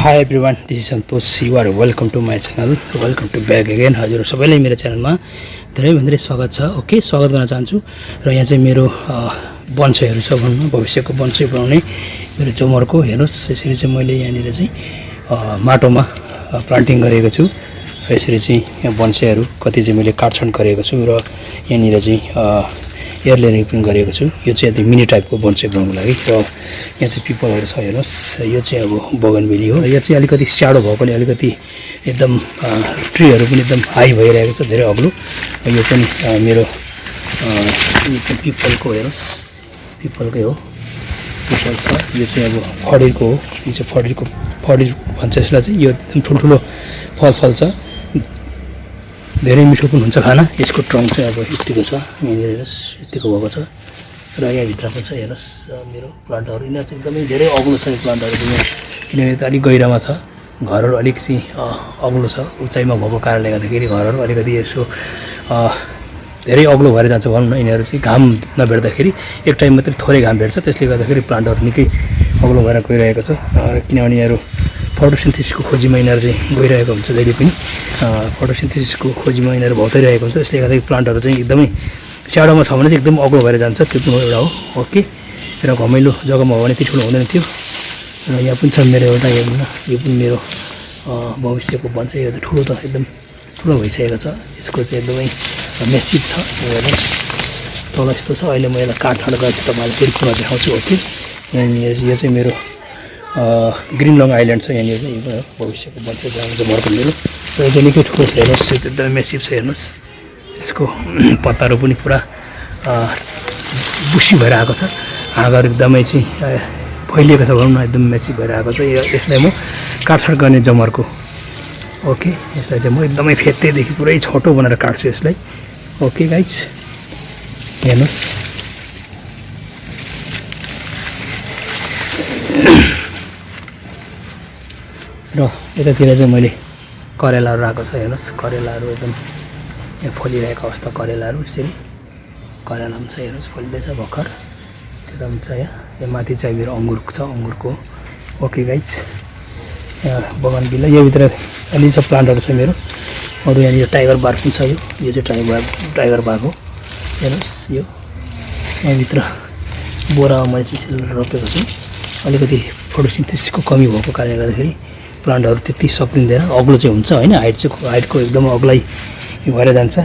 Hi everyone, this is Santosh. You are welcome to my channel. Welcome to back again. हजुर सबैलाई मेरो च्यानलमा धेरै स्वागत छ. ओके, स्वागत गर्न चाहन्छु. र यहाँ चाहिँ मेरो बन्साईहरु छ भन्न भविष्यको बन्साई बनाउने मेरो जमरको हेर्नुस्. यसरी चाहिँ मैले यहाँनिर चाहिँ माटोमा प्लान्टिङ गरेको छु. यसरी चाहिँ यहाँ बन्साईहरु कति चाहिँ मैले काटछाट गरेको छु र यहाँनिर चाहिँ एयर लेयरिङ पनि गरेको छु. यो चाहिँ त्यो मिनी टाइपको बन्साई बनाउनको लागि र यहाँ चाहिँ पिपलहरु छ हेर्नुस्. यो चाहिँ अब बगनबेली हो. यो चाहिँ अलिकति स्याडो भएकोले अलिकति एकदम ट्रीहरु पनि एकदम हाई भइरहेको छ, धेरै अग्लो. यो पनि मेरो पिपलको हेर्नुस्, पिपलकै हो. पिपल छ. यो चाहिँ अब फडिरको हो. यो चाहिँ फडिर भन्छ यसलाई चाहिँ. यो एकदम ठुलठुलो फल छ, धेरै मिठो पनि हुन्छ खाना. यसको ट्रङ्क चाहिँ अब यतिको छ, यहाँनिर हेर्नुस् यतिको भएको छ. र यहाँ भित्र पनि छ हेर्नुस् मेरो प्लान्टहरु. यिनीहरु चाहिँ एकदमै धेरै अग्लो छ यो प्लान्टहरु पनि, किनभने त अलिक गहिरामा छ. घरहरु अलिक चाहिँ अग्लो छ, उचाइमा भएको कारणले गर्दाखेरि घरहरु अलिकति यसो धेरै अग्लो भएर जान्छ भनौँ न. यिनीहरु चाहिँ घाम नभेट्दाखेरि एक टाइम मात्रै थोरै घाम भेट्छ, त्यसले गर्दाखेरि प्लान्टहरु निकै अग्लो भएर गइरहेको छ. किनभने यिनीहरु फोटोसिन्थेसिसको खोजीमा यिनीहरु चाहिँ गइरहेको हुन्छ जहिले पनि. फोटोसिन्थेसिसको खोजीमा यिनीहरु भौँताइरहेको हुन्छ. त्यसले गर्दाखेरि प्लान्टहरु चाहिँ एकदमै स्याडोमा छ भने चाहिँ एकदम अग्लो भएर जान्छ. त्यो पनि एउटा हो. ओके, र घमैलो जग्गामा हो भने त्यति ठुलो हुँदैन थियो. र यहाँ पनि छ मेरो एउटा, यो पनि मेरो भविष्यको बन्साई. यो त ठुलो त एकदम ठुलो भइसकेको छ. यसको चाहिँ एकदमै मेसिभ छ. तल यस्तो छ. अहिले म यसलाई काटछाट गरेर तपाईँलाई फेरि कुरा देखाउँछु. ओके, यो चाहिँ मेरो ग्रिन लङ आइल्यान्ड छ. यहाँनिर चाहिँ यो भविष्यको बन्साई बनाउने मर्को मेरो. र यो चाहिँ निकै ठुलो छ हेर्नुहोस्. यो एकदमै मेसिभ छ हेर्नुहोस्. यसको पत्ताहरू पनि पुरा बुसी भएर आएको छ. हाँगाहरू एकदमै चाहिँ फैलिएको छ भनौँ न, एकदम मेसिभ भएर आएको छ. यसलाई म काटछाट गर्ने जमरको. ओके, यसलाई चाहिँ म एकदमै फेत्तेदेखि पुरै छोटो बनाएर काट्छु यसलाई. ओके गाइज, हेर्नुहोस्. र यतातिर चाहिँ मैले करेलाहरू राखेको छ हेर्नुहोस्. करेलाहरू एकदम यहाँ फलिरहेको अवस्था करेलाहरू. यसरी करेला पनि छ हेर्नुहोस्, फलिँदैछ भर्खर. त्यता पनि छ. यहाँ माथि चाहिँ मेरो अङ्गुर छ, अङ्गुरको. ओके गाइज, यहाँ बगनबिल्ला. योभित्र अलि छ प्लान्टहरू छ मेरो. अरू यहाँनिर टाइगर बार पनि छ. यो चाहिँ टाइगर बार हो हेर्नुहोस्. यो यहाँभित्र बोरामा मैले चाहिँ रोपेको छु. अलिकति फोटोसिन्थेसिसको कमी भएको कारणले गर्दाखेरि प्लान्टहरू त्यति सप्रिँदैन. अग्लो चाहिँ हुन्छ होइन, हाइटको एकदम अग्लै भएर जान्छ.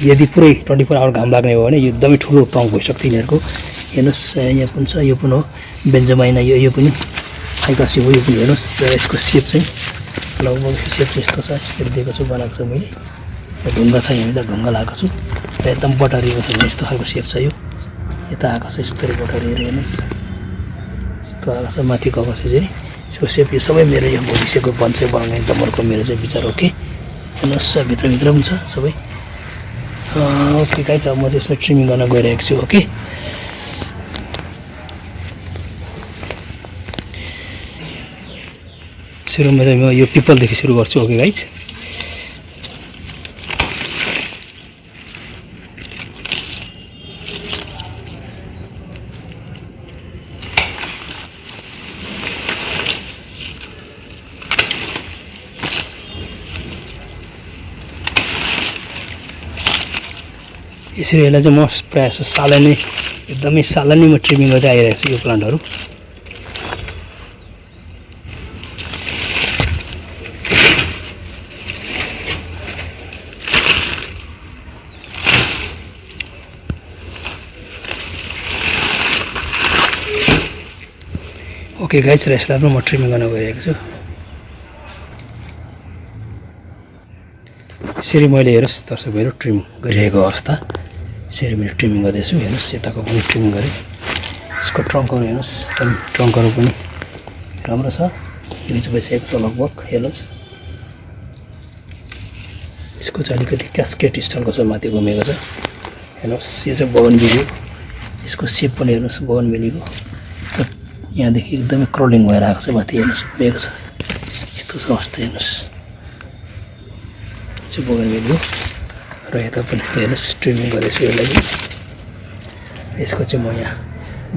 यदि पुरै 24 आवर घाम लाग्ने हो भने यो एकदमै ठुलो ट्रङ्क भइसक्छ यिनीहरूको. हेर्नुहोस् यहाँ पनि छ. यो पनि हो बेन्जामाइना. यो पनि फाइकसी हो. यो पनि हेर्नुहोस्. यसको सेप चाहिँ लगभग सेप चाहिँ यस्तो छ. यस्तरी दिएको छु, बनाएको छु मैले. ढुङ्गा छ यहाँनिर, ढुङ्गा लगाएको छु. र एकदम बटरिएको छ. यस्तो खालको सेप छ. यो यता आएको छ यस्तरी बटरिएर हेर्नुहोस्. यस्तो आएको छ माथि गएको छ यसरी. यसको सेप यो सबै मेरो यो भविष्यको बन्साई बनाउने जमरको मेरो चाहिँ विचार. ओके, हेर्नुहोस् भित्रभित्र पनि छ सबै. ओके गाइज, अब म चाहिँ यसलाई ट्रिमिङ गर्न गइरहेको छु. ओके, सुरुमा चाहिँ म यो पिपलदेखि सुरु गर्छु. ओके गाइज, यसरी यसलाई चाहिँ म प्रायः जस्तो सालै नै एकदमै सालै नै म ट्रिमिङ गर्दै आइरहेको छु यो प्लान्टहरू. ओके गाइज, र यसलाई पनि म ट्रिमिङ गर्न गइरहेको छु. यसरी मैले हेर्नुहोस् दर्शकहरू ट्रिम गरिरहेको अवस्था. यसरी मैले ट्रिमिङ गर्दैछु. हेर्नुहोस् यताको पनि ट्रिमिङ गरेँ. यसको ट्रङ्कहरू हेर्नुहोस्, एकदम ट्रङ्कहरू पनि राम्रो छ. यो चाहिँ भइसकेको छ लगभग. हेर्नुहोस् यसको चाहिँ अलिकति क्यास्केट स्टाइलको छ, माथि घुमेको छ. हेर्नुहोस् यो चाहिँ बगनबेली. यसको सेप पनि हेर्नुहोस् बगनबेलीको. यहाँदेखि एकदमै क्रलिङ भएर आएको छ माथि. हेर्नुहोस् घुमेको छ. यस्तो छ अवस्था. हेर्नुहोस् चाहिँ बगनबेली हो. र यता पनि हेर्नुहोस् ट्रिमिङ गर्दैछु यसलाई. यसको चाहिँ म यहाँ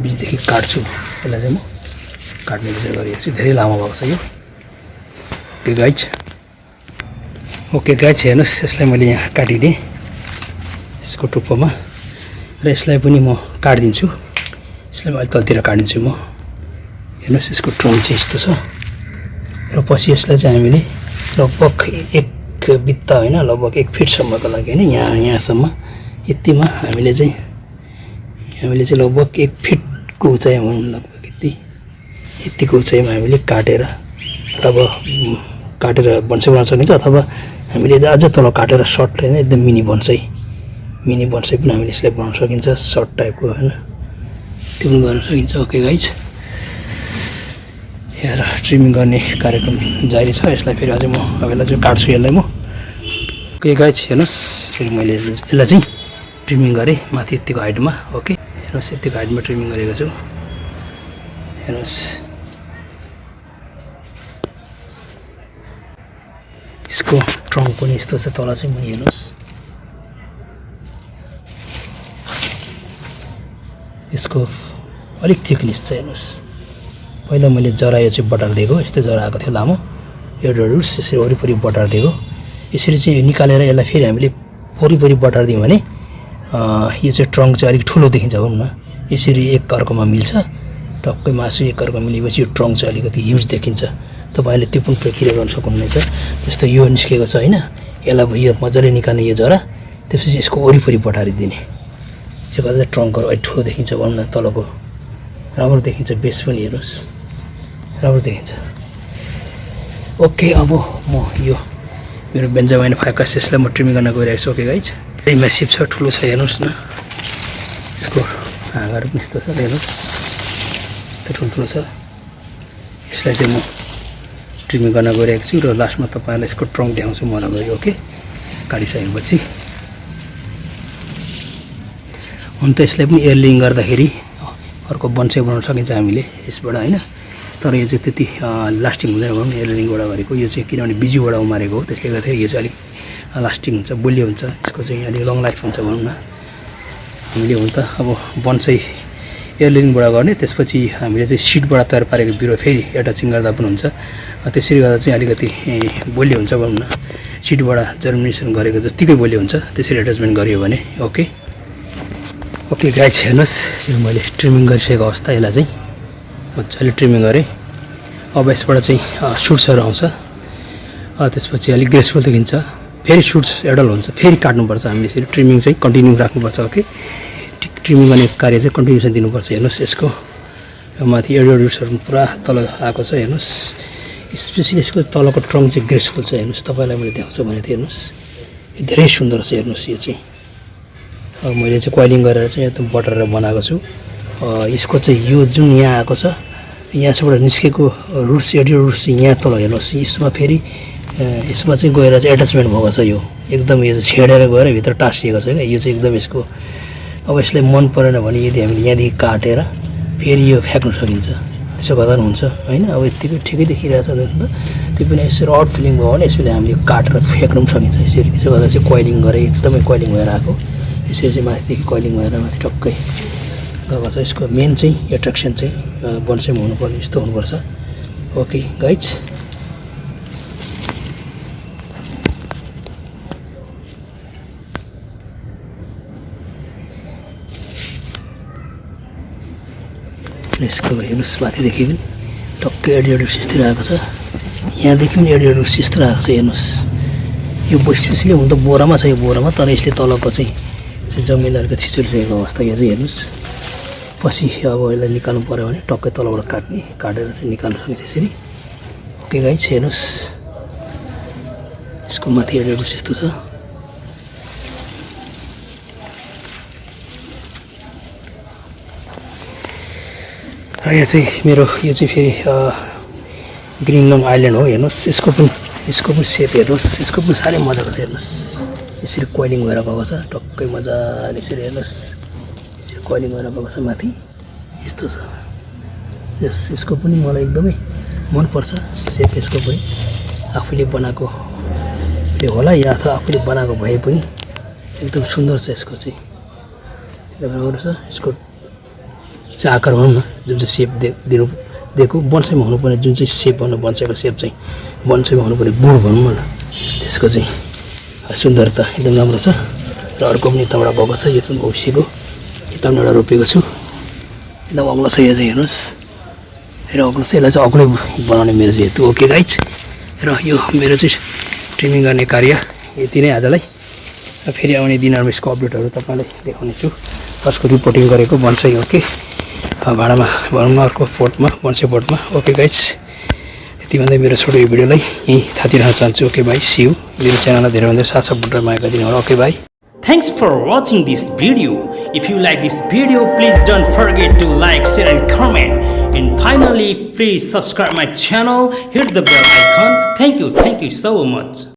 बीजदेखि काट्छु. यसलाई चाहिँ म काट्ने विचार गरिरहेको छु. धेरै लामो भएको छ यो. ओके गाइज हेर्नुहोस् यसलाई मैले यहाँ काटिदिएँ यसको टुप्पोमा र यसलाई पनि म काटिदिन्छु यसलाई अहिले तलतिर काटिदिन्छु म हेर्नुहोस् यसको ट्रङ्क चाहिँ यस्तो छ र पछि यसलाई चाहिँ हामीले लगभग एक बित्ता होइन लगभग 1 फिटसम्मको लागि होइन यहाँसम्म यतिमा हामीले चाहिँ लगभग 1 फिटको उचाइमा लगभग यतिको उचाइमा हामीले काटेर बन्साई बनाउन सकिन्छ अथवा हामीले अझ तल काटेर सर्ट होइन एकदम मिनी बन्साई पनि हामीले यसलाई बनाउन सकिन्छ सर्ट टाइपको होइन त्यो पनि गर्न सकिन्छ ओके गाइज यहाँ ट्रिमिङ गर्ने कार्यक्रम जारी छ यसलाई फेरि अझै म अब यसलाई चाहिँ काट्छु यसलाई म ओके गाइज हेर्नुहोस् फेरि मैले यसलाई चाहिँ ट्रिमिङ गरेँ माथि यतिको हाइटमा ओके हेर्नुहोस् यतिको हाइटमा ट्रिमिङ गरेको छु हेर्नुहोस् यसको ट्रङ्क पनि यस्तो छ तल चाहिँ मुनि हेर्नुहोस् यसको अलिक थिकनेस छ हेर्नुहोस् पहिला मैले जरा यो चाहिँ बटार दिएको यस्तै जरा आएको थियो लामो एउटा रुट्स यसरी वरिपरि बटार दिएको यसरी चाहिँ निकालेर यसलाई फेरि हामीले वरिपरि बटार दियौँ भने यो चाहिँ ट्रङ्क चाहिँ अलिक ठुलो देखिन्छ भनौँ न यसरी एक अर्कोमा मिल्छ टक्कै मासु एक अर्कोमा मिलेपछि यो ट्रङ्क चाहिँ अलिकति युज देखिन्छ तपाईँले त्यो पनि प्रक्रिया गर्न सक्नुहुनेछ जस्तो यो निस्केको छ होइन यसलाई यो मजाले निकाल्ने यो जरा त्यसपछि यसको वरिपरि बटारिदिने त्यो गर्दा ट्रङ्कहरू अलिक ठुलो देखिन्छ भनौँ न तलको राम्रो देखिन्छ बेस पनि हेर्नुहोस् राम्रो देखिन्छ ओके अब म यो मेरो बेन्जामाइन फाइकस यसलाई म ट्रिमिङ गर्न गइरहेको छु ओके गाइज म्यासिभ छ ठुलो छ हेर्नुहोस् न यसको हाँगाहरू पनि यस्तो छ हेर्नुहोस् यस्तो ठुल्ठुलो छ यसलाई चाहिँ म ट्रिमिङ गर्न गइरहेको छु र लास्टमा तपाईँलाई यसको ट्रङ्क देखाउँछु म गयो ओके काटिसकेपछि हुन त यसलाई पनि एयरलिङ गर्दाखेरि अर्को बन्साई बनाउन सकिन्छ हामीले यसबाट होइन तर यो चाहिँ त्यति लास्टिङ हुँदैन भनौँ एयरलिङबाट गरेको यो चाहिँ किनभने बिजुबाट उमारेको हो त्यसले गर्दाखेरि यो चाहिँ अलिक लास्टिङ हुन्छ बलियो हुन्छ यसको चाहिँ अलिक लङ लाइफ हुन्छ भनौँ न हामीले हुन त अब बन्साई एयरलिङबाट गर्ने त्यसपछि हामीले चाहिँ सिडबाट तयार पारेको बिरुवा फेरि एटाचिङ गर्दा पनि हुन्छ त्यसरी गर्दा चाहिँ अलिकति बलियो हुन्छ भनौँ न सिडबाट जर्मिनेसन गरेको जत्तिकै बलियो हुन्छ त्यसरी एट्याचमेन्ट गरियो भने ओके गाइज हेर्नुहोस् मैले ट्रिमिङ गरिसकेको अवस्था यसलाई चाहिँ मजाले ट्रिमिङ गरेँ अब यसबाट चाहिँ सुट्सहरू आउँछ त्यसपछि अलिक ग्रेसफुल देखिन्छ फेरि सुट्स एडल हुन्छ फेरि काट्नुपर्छ हामीले यसरी ट्रिमिङ चाहिँ कन्टिन्यू राख्नुपर्छ ओके ट्रिमिङ गर्ने कार्य चाहिँ कन्टिन्युसन दिनुपर्छ हेर्नुहोस् यसको माथि एडोडुसहरू पुरा तल आएको छ हेर्नुहोस् स्पेसली यसको तलको ट्रङ्क चाहिँ ग्रेसफुल छ हेर्नुहोस् तपाईँलाई मैले देखाउँछु भने चाहिँ हेर्नुहोस् यो धेरै सुन्दर छ हेर्नुहोस् यो चाहिँ अब मैले चाहिँ कोइलिङ गरेर चाहिँ एकदम बटारेर बनाएको छु यसको चाहिँ यो जुन यहाँ आएको छ यहाँबाट निस्केको रुट्स एडियो रुट्स यहाँ तल हेर्नुहोस् यसमा फेरि यसमा चाहिँ गएर चाहिँ एट्याचमेन्ट भएको छ यो एकदम यो छेडेर गएर भित्र टाँसिएको छ क्या यो चाहिँ एकदम यसको अब यसलाई मन परेन भने यदि हामीले यहाँदेखि काटेर फेरि यो फ्याँक्नु सकिन्छ त्यसो गर्दा पनि हुन्छ होइन अब यत्तिकै ठिकै देखिरहेछ त त्यो पनि यसरी अड फिलिङ भयो भने यसरी हामीले काटेर फ्याँक्नु पनि सकिन्छ यसरी त्यसो गर्दा चाहिँ कोइलिङ गरेँ एकदमै कोइलिङ भएर आएको यसरी चाहिँ माथिदेखि कोइलिङ भएर माथि टक्कै गएको छ यसको मेन चाहिँ एट्र्याक्सन चाहिँ बन्साईमा हुनुपर्ने यस्तो हुनुपर्छ ओके गाइज यसको हेर्नुहोस् माथिदेखि पनि टक्कै एडियोडुस यस्तै आएको छ यहाँदेखि पनि एडियोडुस यस्तो आएको छ हेर्नुहोस् यो स्पेसली हुन त बोरामा छ यो बोरामा तर यसले तलको चाहिँ जमिन अलिकति छिचोलिसकेको अवस्था यो चाहिँ हेर्नुहोस् पछि अब यसलाई निकाल्नु पऱ्यो भने टक्कै तलबाट काटेर चाहिँ निकाल्नु सकिन्छ यसरी ओके गाइज हेर्नुहोस् यसको माथि एडियोडुस यस्तो छ र यहाँ चाहिँ मेरो यो चाहिँ फेरि ग्रिन लङ आइल्यान्ड हो हेर्नुहोस् यसको पनि सेप हेर्नुहोस् यसको पनि साह्रै मजाको छ हेर्नुहोस् यसरी कोइलिङ भएर गएको छ टक्कै मजाले यसरी हेर्नुहोस् यसरी कोइलिङ भएर गएको छ माथि यस्तो छ यसको पनि मलाई एकदमै मनपर्छ सेप यसको पनि आफूले बनाएकोले होला या अथवा आफूले बनाएको भए पनि एकदम सुन्दर छ यसको चाहिँ एकदम राम्रो छ यसको चाहिँ आकार भनौँ न जुन चाहिँ सेप दिएको बन्साईमा हुनुपर्ने जुन चाहिँ सेप भनौँ बन्साईको सेप चाहिँ बन्साईमा हुनुपर्ने गुण भनौँ न त्यसको चाहिँ सुन्दरता एकदम राम्रो छ र अर्को पनि यताबाट गएको छ यो पनि औँसीको यताबाट एउटा रोपेको छु एकदम अग्लो छ यो चाहिँ हेर्नुहोस् र अग्लो छ यसलाई चाहिँ अग्लै बनाउने मेरो चाहिँ हेतु ओके गाइज र यो मेरो चाहिँ ट्रिमिङ गर्ने कार्य यति नै आजलाई फेरि आउने दिनहरूमा यसको अपडेटहरू तपाईँलाई देखाउनेछु फर्स्टको रिपोर्टिङ गरेको बन्साई ओके भाडामा भनौँ न अर्को पोटमा बन्साई पोटमा ओके गाइज यति भन्दै मेरो छोटो यो भिडियोलाई यहीँ थाती राख्न चाहन्छु ओके भाइ सियु मेरो च्यानललाई धेरैभन्दा साथ सपोर्ट मागेका दिनु ओके भाइ Thanks for watching this video. If you like this video, please don't forget to like, share and comment. And finally, please subscribe my channel, hit the bell icon. Thank you so much.